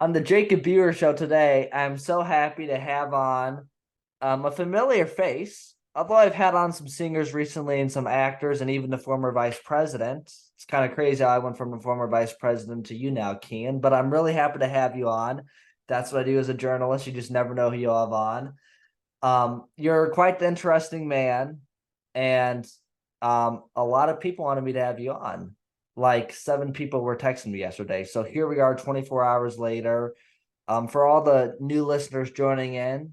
On the Jacob Buer show today, I'm so happy to have on a familiar face. Although I've had on some singers recently and some actors and even the former vice president. It's kind of crazy how I went from the former vice president to you now, Kian, but I'm really happy to have you on. That's what I do as a journalist. You just never know who you'll have on. You're quite the interesting man, and a lot of people wanted me to have you on. Like 7 people were texting me yesterday. So here we are 24 hours later. For all the new listeners joining in,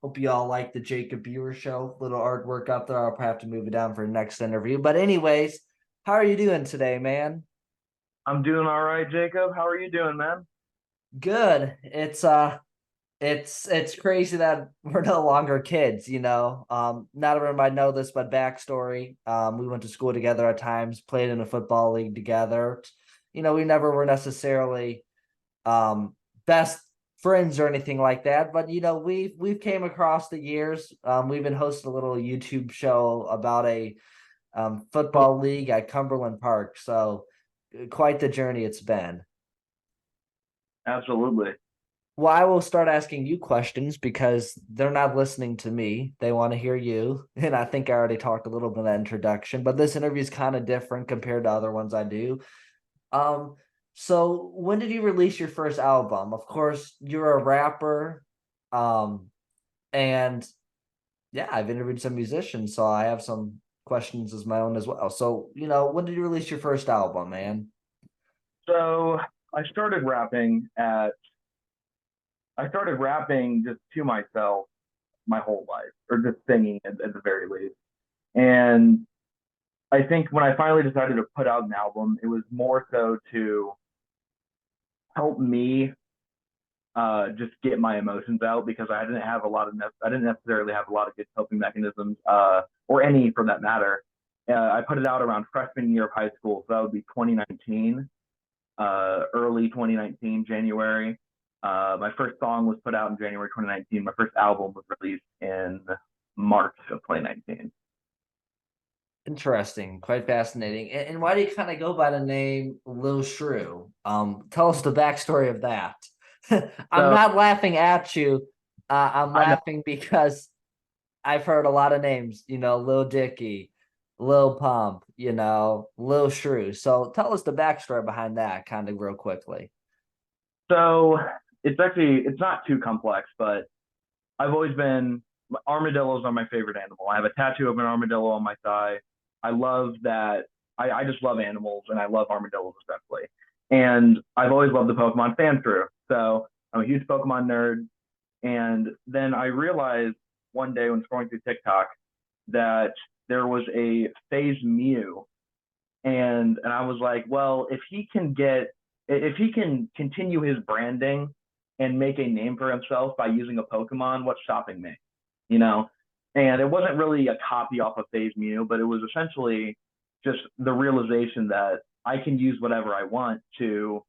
hope you all like the Jacob Buer show. Little artwork up there. I'll probably have to move it down for the next interview. But anyways, how are you doing today, man? I'm doing all right, Jacob. How are you doing, man? Good. It's crazy that we're no longer kids, you know. Not everybody know this, but backstory. We went to school together at times, played in a football league together. You know, we never were necessarily um best friends or anything like that, but you know, we've came across the years. We've been hosting a little YouTube show about a Oh, football league at Cumberland Park. So quite the journey it's been. absolutely. Well, I will start asking you questions because they're not listening to me. They want to hear you. And I think I already talked a little bit of that introduction, but this interview is kind of different compared to other ones I do. Um, so when did you release your first album? Of course, you're a rapper. Um, and yeah, I've interviewed some musicians, so I have some questions as my own as well. So, you know, when did you release your first album, man? So I started rapping at I started rapping just to myself my whole life, or just singing at the very least. And I think when I finally decided to put out an album, it was more so to help me just get my emotions out because I didn't necessarily have a lot of good coping mechanisms, or any for that matter. I put it out around freshman year of high school, so that would be 2019, early 2019, January. My first song was put out in January 2019. My first album was released in March of 2019. Interesting, quite fascinating. And why do you kind of go by the name Lil Shrew? Tell us the backstory of that. I'm So not laughing at you. I'm I know. laughing because I've heard a lot of names, you know, Lil Dicky, Lil Pump, you know, Lil Shrew. So tell us the backstory behind that kind of real quickly. So it's not too complex, but I've always been armadillos are my favorite animal. I have a tattoo of an armadillo on my thigh. I love that. I just love animals and I love armadillos especially. And I've always loved the Pokemon fan crew. So I'm a huge Pokemon nerd. And then I realized one day when scrolling through TikTok that there was a Phase Mew, and I was like, well, if he can continue his branding and make a name for himself by using a Pokemon, what's stopping me? You know? And it wasn't really a copy off of Phase Mew, but it was essentially just the realization that I can use whatever I want to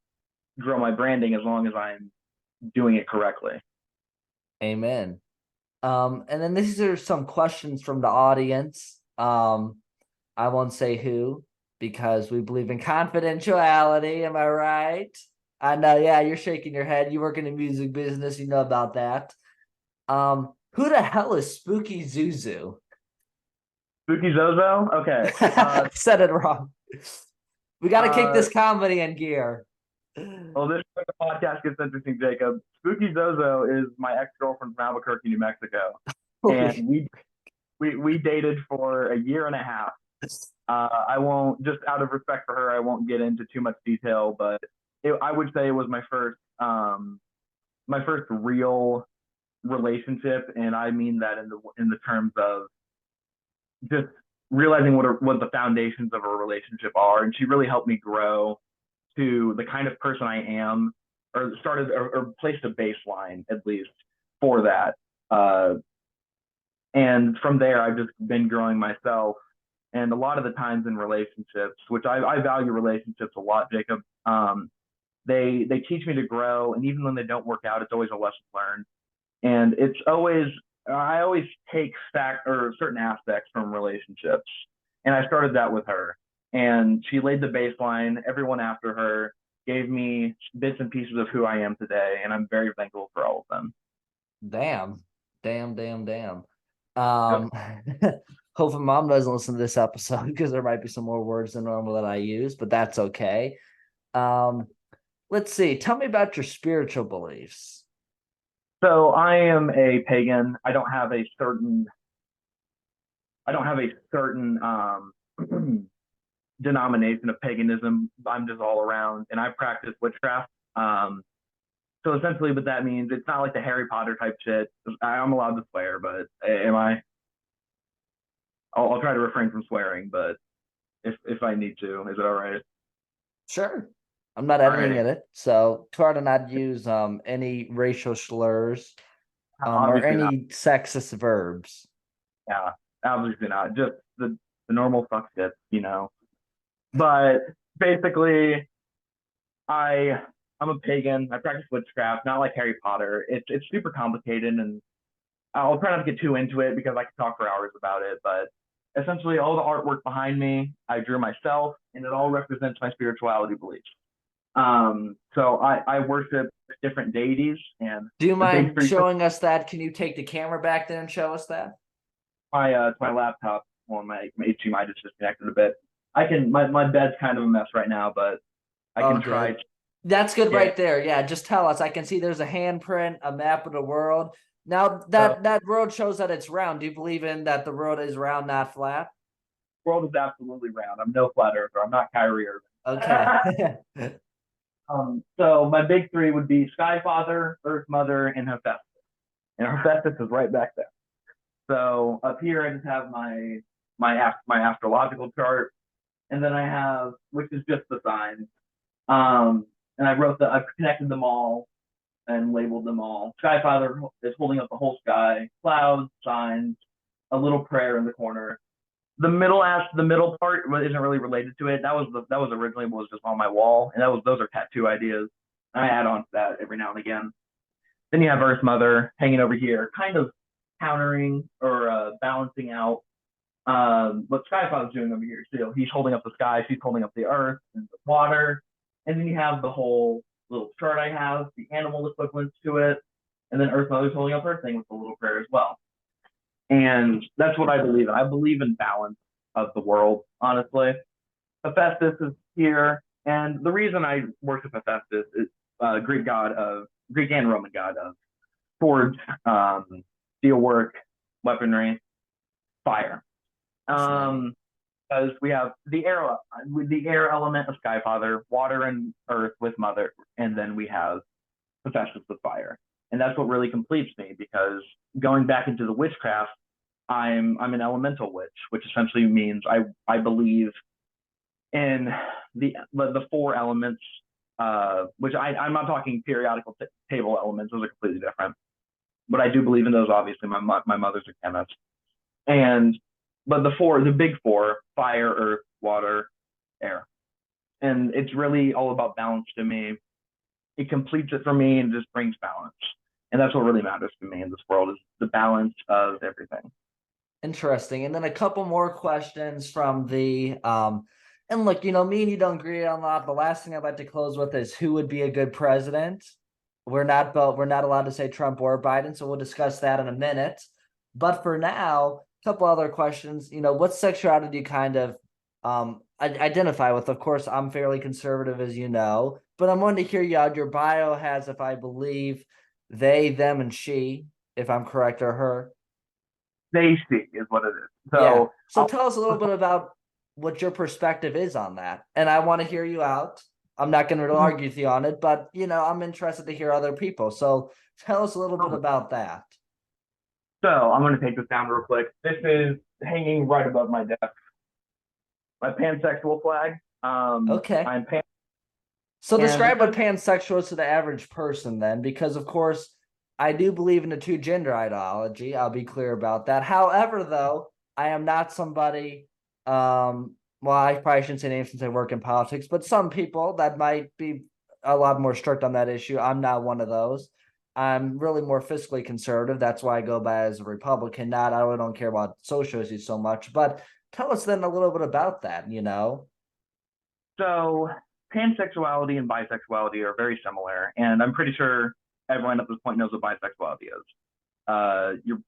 grow my branding as long as I'm doing it correctly. Amen. And then these are some questions from the audience. I won't say who because we believe in confidentiality. Am I right? I know. Yeah, you're shaking your head. You work in the music business. You know about that. Who the hell is Spooky Zuzu? Spooky Zozo? Okay. I said it wrong. We got to kick Uh, this comedy in gear. well, this is where the podcast gets interesting, Jacob. Spooky Zozo is my ex girlfriend from Albuquerque, New Mexico, and Holy. we dated for a year and a half. I won't, just out of respect for her, I won't get into too much detail, but I would say it was my first real relationship, and I mean that in the terms of just realizing what the foundations of a relationship are, and she really helped me grow to the kind of person I am, or started or placed a baseline at least for that. And from there, I've just been growing myself. And a lot of the times in relationships, which I value relationships a lot, Jacob, they teach me to grow, and even when they don't work out, it's always a lesson learned. And it's always I always take fact or certain aspects from relationships, and I started that with her, and she laid the baseline. Everyone after her gave me bits and pieces of who I am today, and I'm very thankful for all of them. Damn, damn. Yep. Um, hopefully mom doesn't listen to this episode because there might be some more words than normal that I use, but that's okay. Um, let's see. Tell me about your spiritual beliefs. So I am a pagan. I don't have a certain denomination of paganism. I'm just all around, and I practice witchcraft. So essentially, what that means, it's not like the Harry Potter type shit. I'm allowed to swear, but am I? I'll try to refrain from swearing, but if I need to, is it all right? Sure. I'm not All editing righty. it, so try to not use any racial slurs or Obviously not. any sexist verbs. Yeah, obviously not. Just the normal fuck shit, you know. But basically, I I'm a pagan. I practice witchcraft, not like Harry Potter. It's super complicated, and I'll try not to get too into it because I could talk for hours about it. But essentially, all the artwork behind me, I drew myself, and it all represents my spirituality beliefs. So I worship different deities, and Do you the big mind three. showing us that? Can you take the camera back there and show us that? My laptop, well, my HDMI just disconnected a bit. I can my bed's kind of a mess right now, but I Oh, can try good. to That's good get. right there. Yeah, just tell us. I can see there's a handprint, a map of the world. Now So that world shows that it's round. Do you believe in that the world is round, not flat? world is absolutely round. I'm no flat earther. I'm not Kyrie Okay. Irving. So my big three would be Skyfather, Earth Mother, and Hephaestus. And Hephaestus is right back there. So up here I just have my astrological chart, and then I have, which is just the signs. And I've connected them all and labeled them all. Skyfather is holding up the whole sky, clouds, signs, a little prayer in the corner. The middle part isn't really related to it. That was originally was just on my wall, and those are tattoo ideas. I add on to that every now and again. Then you have Earth Mother hanging over here, kind of countering or balancing out what Skyfather's doing over here. So he's holding up the sky, she's holding up the earth and the water, and then you have the whole little chart I have, the animal equivalents to it, and then Earth Mother's holding up her thing with a little prayer as well. And that's what I believe in. I believe in balance of the world, honestly. Hephaestus is here, and the reason I worship Hephaestus is Greek and Roman god of forge, steel work, weaponry, fire. That's neat. Because we have the air element of Skyfather, water and earth with Mother, and then we have Hephaestus with fire. And that's what really completes me because going back into the witchcraft, I'm an elemental witch, which essentially means I believe in the four elements, which I'm not talking periodical table elements; those are completely different. But I do believe in those. Obviously, my mother's a chemist, and but the big four: fire, earth, water, air, and it's really all about balance to me. It completes it for me and just brings balance, and that's what really matters to me in this world is the balance of everything. Interesting. And then a couple more questions from the and look, me and you don't agree on a lot. The last thing I'd like to close with is who would be a good president. We're not allowed to say Trump or Biden, so we'll discuss that in a minute. But for now, a couple other questions. What sexuality do you kind of identify with? Of course, I'm fairly conservative, as you know, but I'm wanting to hear you out. Your bio has, if I believe, they, them, and she, if I'm correct, or her. They see is what it is. Yeah. So So tell us a little bit about what your perspective is on that. And I want to hear you out. I'm not going to argue with you on it, but I'm interested to hear other people. So tell us a little bit about that. So I'm going to take this down real quick. This is hanging right above my desk. My pansexual flag. Okay. I'm pan, So and describe what essentially, pansexual is to the average person then, because of course I do believe in the two gender ideology. I'll be clear about that. However, though, I am not somebody well, I probably shouldn't say names since I work in politics, but some people that might be a lot more strict on that issue. I'm not one of those. I'm really more fiscally conservative. That's why I go by as a Republican. Not I really don't care about social issues so much. But tell us then a little bit about that, so pansexuality and bisexuality are very similar, and I'm pretty sure everyone at this point knows what bisexuality is.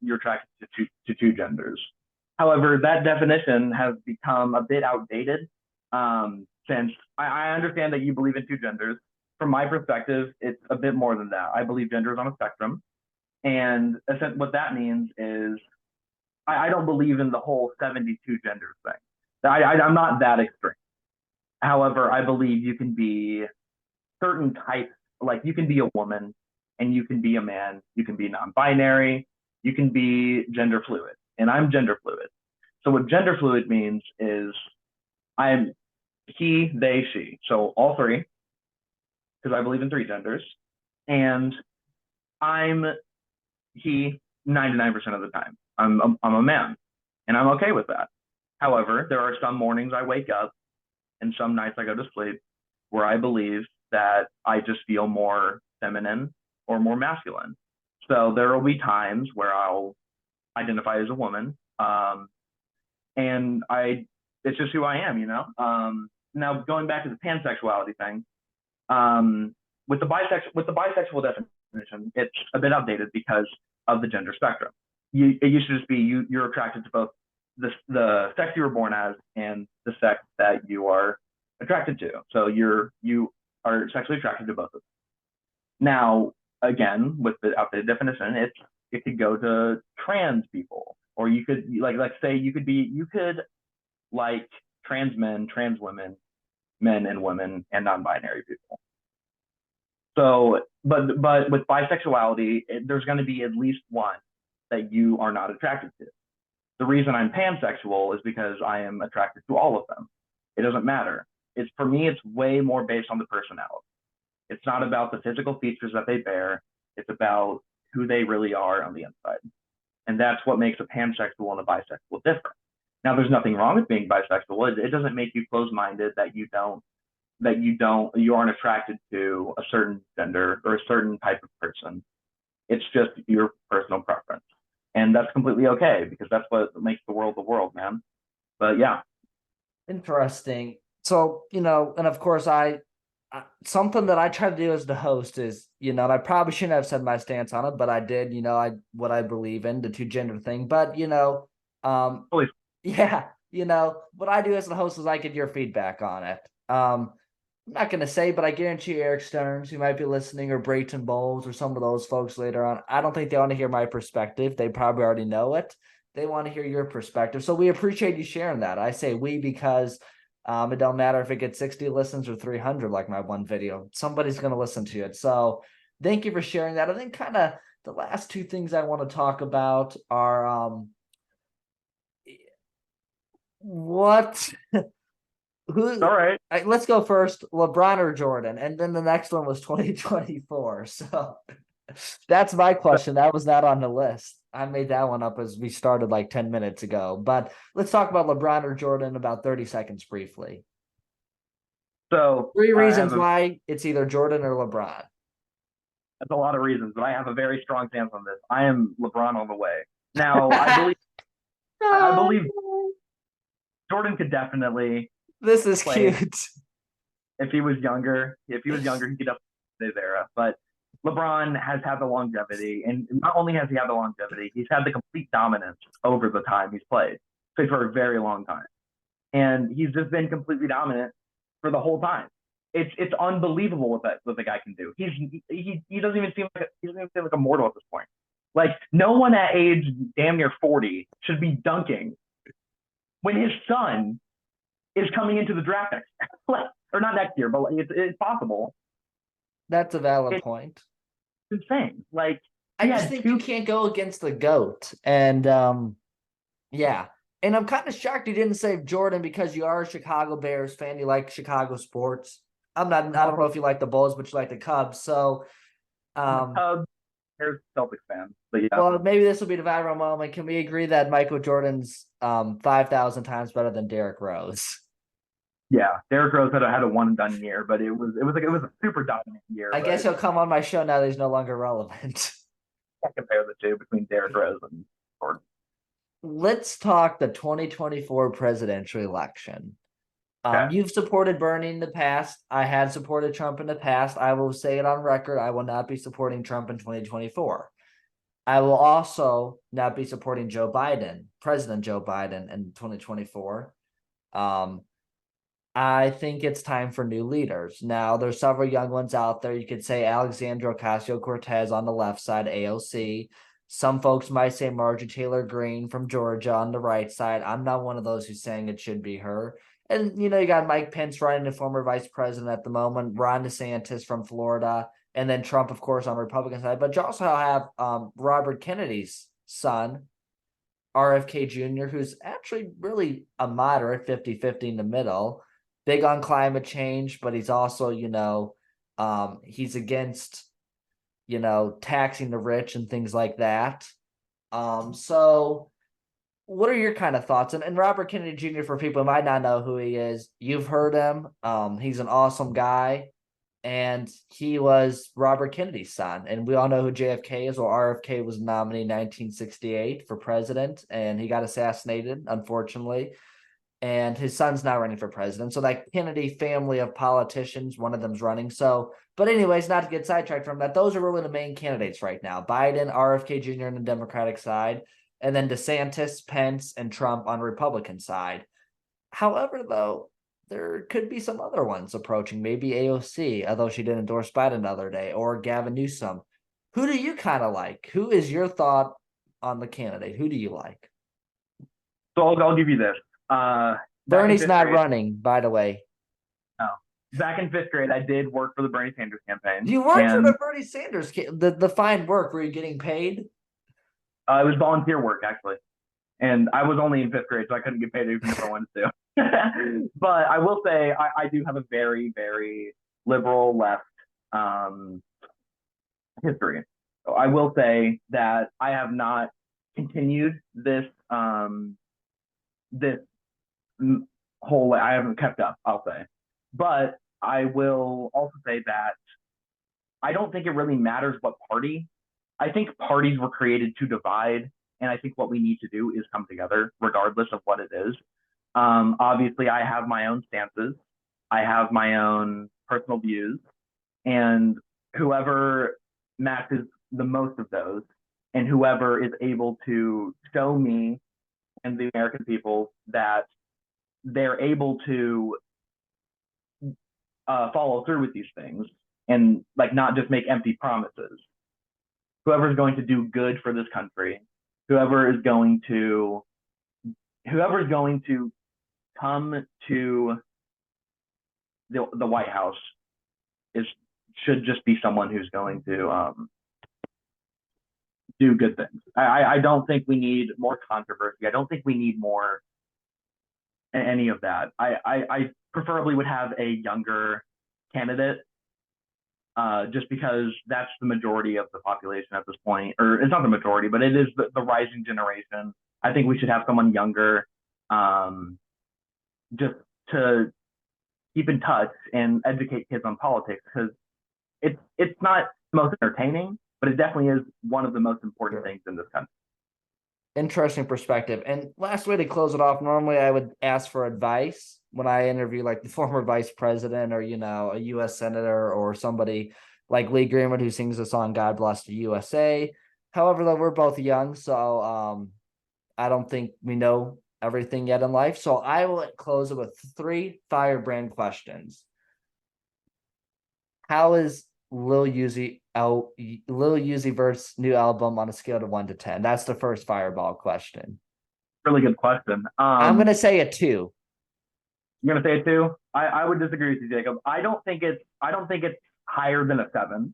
You're attracted to two genders. However, that definition has become a bit outdated, since I understand that you believe in two genders. From my perspective, it's a bit more than that. I believe gender is on a spectrum, and what that means is I don't believe in the whole 72 genders thing. I'm not that extreme. However, I believe you can be certain types, like you can be a woman and you can be a man, you can be non-binary, you can be gender fluid, and I'm gender fluid. So what gender fluid means is I'm he, they, she. So all three, because I believe in three genders, and I'm he 99% of the time. I'm a man, and I'm okay with that. However, there are some mornings I wake up and some nights I go to sleep where I believe that I just feel more feminine or more masculine. So there will be times where I'll identify as a woman, and it's just who I am, you know. Now going back to the pansexuality thing, with the bisexual definition, it's a bit outdated because of the gender spectrum. It used to just be you're attracted to both the sex you were born as and the sex that you are attracted to. So you are sexually attracted to both of them. Now, again, with the outdated definition, it could go to trans people, or you could like say you could like trans men, trans women, men and women, and non-binary people. So, but with bisexuality, there's going to be at least one that you are not attracted to. The reason I'm pansexual is because I am attracted to all of them. It doesn't matter. For me, it's way more based on the personality. It's not about the physical features that they bear. It's about who they really are on the inside. And that's what makes a pansexual and a bisexual different. Now, there's nothing wrong with being bisexual. It doesn't make you closed-minded that you aren't attracted to a certain gender or a certain type of person. It's just your personal preference. And that's completely okay, because that's what makes the world, man. But yeah. Interesting. So, and of course something that I try to do as the host is, and I probably shouldn't have said my stance on it, but I did, what I believe in, the two gender thing. But, yeah, what I do as the host is I get your feedback on it. I'm not going to say, but I guarantee you Eric Stearns, who might be listening, or Brayton Bowles, or some of those folks later on, I don't think they want to hear my perspective. They probably already know it. They want to hear your perspective. So we appreciate you sharing that. I say we because it don't matter if it gets 60 listens or 300, like my one video. Somebody's going to listen to it. So thank you for sharing that. I think kind of the last two things I want to talk about are what... Who? All right. Let's go first, LeBron or Jordan, and then the next one was 2024. So that's my question. That was not on the list. I made that one up as we started like 10 minutes ago. But let's talk about LeBron or Jordan about 30 seconds briefly. So three reasons why it's either Jordan or LeBron. That's a lot of reasons, but I have a very strong stance on this. I am LeBron all the way. Now, I believe Jordan could definitely. This is cute. If he was younger, he could definitely play this era. But LeBron has had the longevity, and not only has he had the longevity, he's had the complete dominance over the time he's played for a very long time, and he's just been completely dominant for the whole time. It's unbelievable what the guy can do. He doesn't even seem like a mortal at this point. Like, no one at age damn near 40 should be dunking when his son is coming into the draft next year. Or not next year, but it's possible. That's a valid point. It's insane. Like, I just think you can't go against the GOAT. And yeah. And I'm kind of shocked you didn't say Jordan, because you are a Chicago Bears fan. You like Chicago sports. I don't know if you like the Bulls, but you like the Cubs. So Cubs, Bears, Celtics fan. But yeah. Well, maybe this will be the viral moment. Can we agree that Michael Jordan's 5,000 times better than Derrick Rose? Yeah, Derrick Rose had a one and done year, but it was a super dominant year. I guess he'll come on my show now that he's no longer relevant. Can't compare the two between Derrick Rose and Jordan. Let's talk the 2024 presidential election. Okay. You've supported Bernie in the past. I had supported Trump in the past. I will say it on record. I will not be supporting Trump in 2024. I will also not be supporting Joe Biden, President Joe Biden in 2024. Um, I think it's time for new leaders. Now, there's several young ones out there. You could say Alexandra Ocasio-Cortez on the left side, AOC. Some folks might say Marjorie Taylor Greene from Georgia on the right side. I'm not one of those who's saying it should be her. And you got Mike Pence running, the former vice president at the moment, Ron DeSantis from Florida, and then Trump, of course, on the Republican side. But you also have Robert Kennedy's son, RFK Jr., who's actually really a moderate 50-50 in the middle, big on climate change, but he's also, he's against, taxing the rich and things like that. So what are your kind of thoughts? And Robert Kennedy Jr., for people who might not know who he is, you've heard him. He's an awesome guy. And he was Robert Kennedy's son. And we all know who JFK is. Well, RFK was nominated in 1968 for president, and he got assassinated, unfortunately. And his son's now running for president. So that Kennedy family of politicians, one of them's running. So, but anyways, not to get sidetracked from that, those are really the main candidates right now. Biden, RFK Jr. on the Democratic side, and then DeSantis, Pence, and Trump on the Republican side. However, though, there could be some other ones approaching, maybe AOC, although she did endorse Biden the other day, or Gavin Newsom. Who do you kind of like? Who is your thought on the candidate? Who do you like? So I'll give you this. Bernie's not running, by the way. No. Back in fifth grade, I did work for the Bernie Sanders campaign. You worked for the Bernie Sanders, the fine work. Were you getting paid? It was volunteer work, actually. And I was only in fifth grade, so I couldn't get paid even if I wanted to. But I will say I do have a very, very liberal left history. So I will say that I have not continued this this whole. I haven't kept up, I'll say. But I will also say that I don't think it really matters what party. I think parties were created to divide, and I think what we need to do is come together, regardless of what it is. Obviously, I have my own stances. I have my own personal views, and whoever matches the most of those, and whoever is able to show me and the American people that they're able to follow through with these things and like not just make empty promises. Whoever is going to do good for this country, whoever is going to come to the White House should just be someone who's going to do good things. I don't think we need more controversy. I don't think we need more any of that. I preferably would have a younger candidate, just because that's the majority of the population at this point. Or it's not the majority, but it is the rising generation. I think we should have someone younger, just to keep in touch and educate kids on politics, because it's not the most entertaining, but it definitely is one of the most important things in this country. Interesting perspective. And last way to close it off, normally I would ask for advice when I interview like the former vice president or, a U.S. senator or somebody like Lee Greenwood who sings the song God Bless the USA. However, though, we're both young, so I don't think we know everything yet in life. So I will close it with 3 firebrand questions. How is Lil Uzi Vert's new album on a scale of 1 to 10? That's the first fireball question. Really good question. I'm gonna say a 2. You're gonna say a 2? I would disagree with you, Jacob. I don't think it's higher than a 7.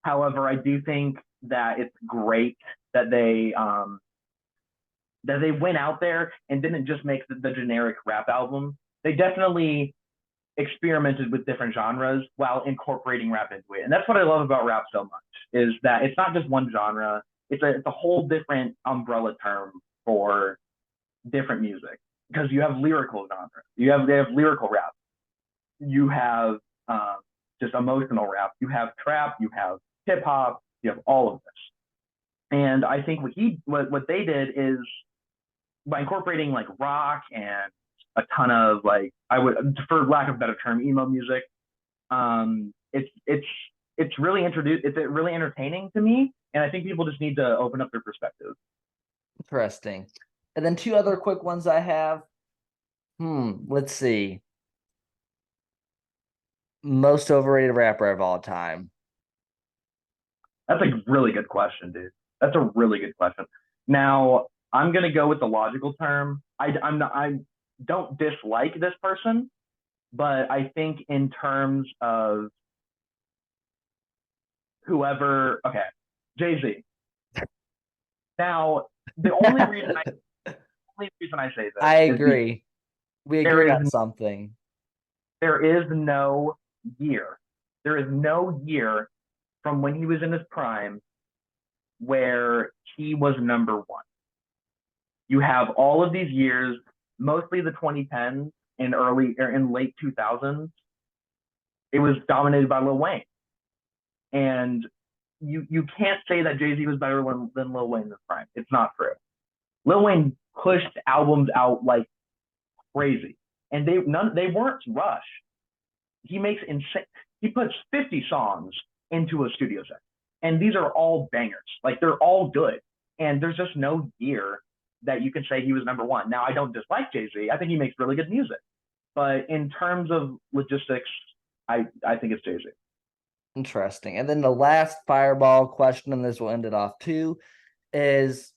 However, I do think that it's great that they went out there and didn't just make the generic rap album. They definitely experimented with different genres while incorporating rap into it. And that's what I love about rap so much, is that it's not just one genre. It's a whole different umbrella term for different music, because you have lyrical genres. They have lyrical rap. You have just emotional rap. You have trap. You have hip hop. You have all of this. And I think what they did is by incorporating like rock and a ton of like, I would, for lack of a better term, emo music. It's really it's really entertaining to me, and I think people just need to open up their perspective. Interesting. And then two other quick ones I have. Let's see. Most overrated rapper of all time. That's a really good question, dude. That's a really good question. Now, I'm gonna go with the logical term. I don't dislike this person, but I think in terms of whoever, okay, Jay-Z. Now, the only reason I say this I is because agree. We there agree is on something. there is no year. There is no year from when he was in his prime where he was number one. You have all of these years, mostly the 2010s and early or in late 2000s. It was dominated by Lil Wayne, and you can't say that Jay Z was better than Lil Wayne in his prime. It's not true. Lil Wayne pushed albums out like crazy, and they weren't rushed. He makes insane. He puts 50 songs into a studio set, and these are all bangers. Like they're all good, and there's just no year that you can say he was number one. Now I don't dislike Jay Z. I think he makes really good music, but in terms of logistics, I think it's Jay Z. Interesting. And then the last fireball question, and this will end it off too, is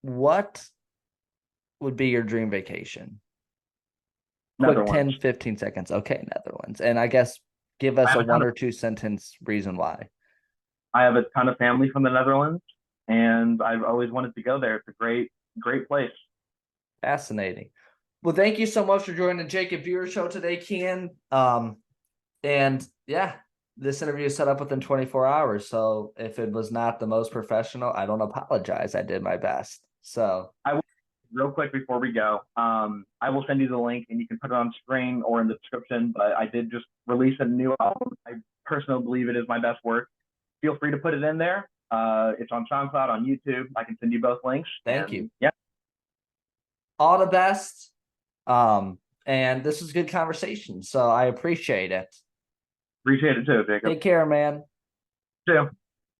what would be your dream vacation? Quick Netherlands. 10, 15 seconds. Okay, Netherlands. And I guess give us I a have a ton one of or two sentence reason why. I have a ton of family from the Netherlands, and I've always wanted to go there. It's a great place. Fascinating. Well, thank you so much for joining the Jacob Viewer Show today, Ken. And yeah, this interview is set up within 24 hours. So if it was not the most professional, I don't apologize. I did my best. So I will real quick before we go. I will send you the link, and you can put it on screen or in the description. But I did just release a new album. I personally believe it is my best work. Feel free to put it in there. It's on SoundCloud, on YouTube. I can send you both links. thank you. Yeah. All the best. And this was good conversation. So I appreciate it. Appreciate it too, Jacob. Take care, man. Too.